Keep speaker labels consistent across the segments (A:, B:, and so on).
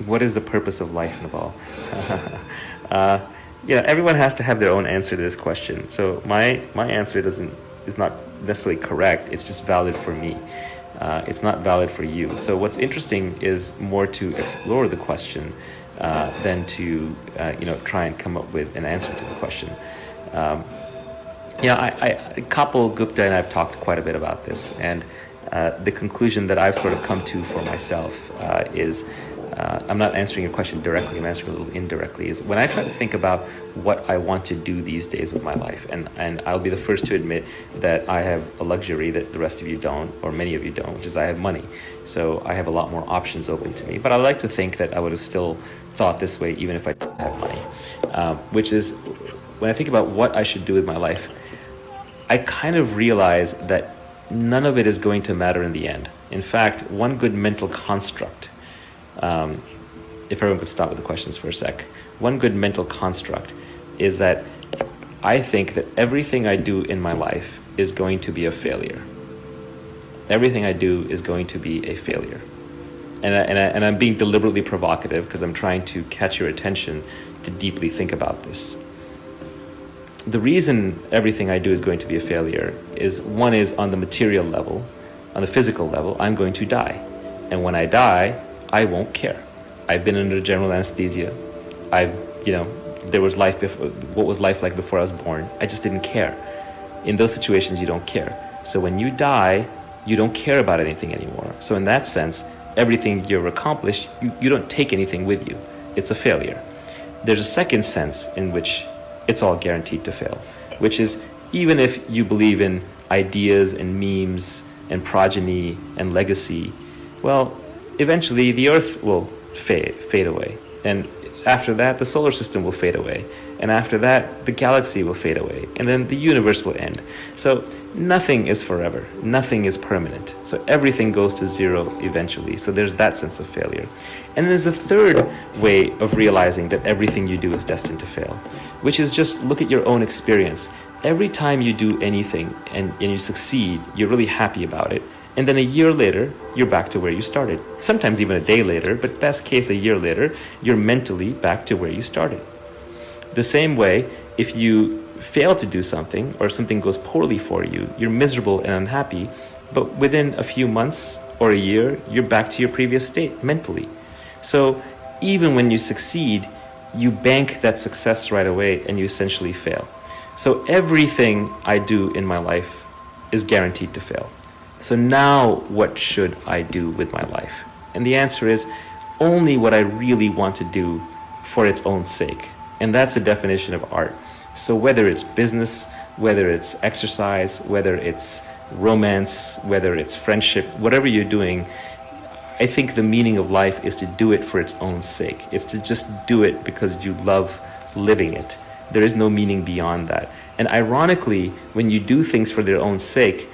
A: What is the purpose of life, Naval? Yeah, everyone has to have their own answer to this question. So my answer is not necessarily correct. It's just valid for me. It's not valid for you. So what's interesting is more to explore the question than to try and come up with an answer to the question. Kapil Gupta and I have talked quite a bit about this, and the conclusion that I've sort of come to for myself is, I'm not answering your question directly, I'm answering a little indirectly, is when I try to think about what I want to do these days with my life, and I'll be the first to admit that I have a luxury that the rest of you don't, or many of you don't, which is I have money. So I have a lot more options open to me. But I like to think that I would have still thought this way even if I didn't have money. Which is, when I think about what I should do with my life, I kind of realize that none of it is going to matter in the end. In fact, one good mental construct, if everyone could stop with the questions for a sec, one good mental construct is that I think that everything I do in my life is going to be a failure. Everything I do is going to be a failure. And I'm being deliberately provocative because I'm trying to catch your attention to deeply think about this. The reason everything I do is going to be a failure is, one is on the material level, on the physical level, I'm going to die. And when I die, I won't care. I've been under general anesthesia. There was life before, what was life like before I was born? I just didn't care. In those situations, you don't care. So when you die, you don't care about anything anymore. So in that sense, everything you've accomplished, you don't take anything with you. It's a failure. There's a second sense in which it's all guaranteed to fail, which is, even if you believe in ideas and memes and progeny and legacy, well, eventually the Earth will fade away. And after that, the solar system will fade away. And after that, the galaxy will fade away. And then the universe will end. So nothing is forever. Nothing is permanent. So everything goes to zero eventually. So there's that sense of failure. And there's a third way of realizing that everything you do is destined to fail, which is just look at your own experience. Every time you do anything and you succeed, you're really happy about it. And then a year later, you're back to where you started. Sometimes even a day later, but best case a year later, you're mentally back to where you started. The same way, if you fail to do something or something goes poorly for you, you're miserable and unhappy, but within a few months or a year, you're back to your previous state mentally. So even when you succeed, you bank that success right away and you essentially fail. So everything I do in my life is guaranteed to fail. So now what should I do with my life? And the answer is only what I really want to do for its own sake. And that's the definition of art. So whether it's business, whether it's exercise, whether it's romance, whether it's friendship, whatever you're doing, I think the meaning of life is to do it for its own sake. It's to just do it because you love living it. There is no meaning beyond that. And ironically, when you do things for their own sake,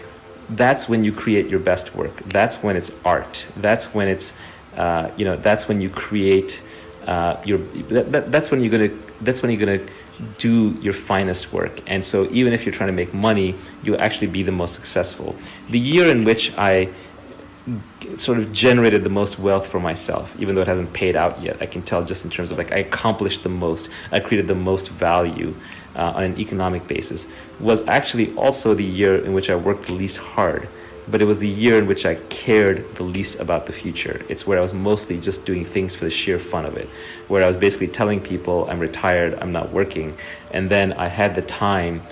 A: that's when you create your best work. That's when it's art. That's when it's, that's when you create that's when you're gonna do your finest work. And so even if you're trying to make money, you'll actually be the most successful. The year in which I sort of generated the most wealth for myself, even though it hasn't paid out yet, I can tell just in terms of like I accomplished the most, I created the most value on an economic basis, was actually also the year in which I worked the least hard. But it was the year in which I cared the least about the future. It's where I was mostly just doing things for the sheer fun of it, where I was basically telling people I'm retired, I'm not working, and then I had the time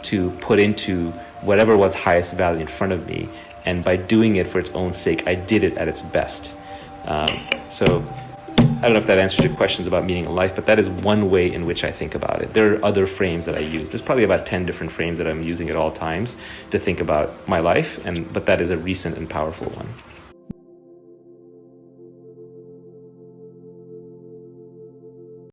A: to put into whatever was highest value in front of me, and by doing it for its own sake, I did it at its best. So I don't know if that answers your questions about meaning of life, but that is one way in which I think about it. There are other frames that I use. There's probably about 10 different frames that I'm using at all times to think about my life, but that is a recent and powerful one.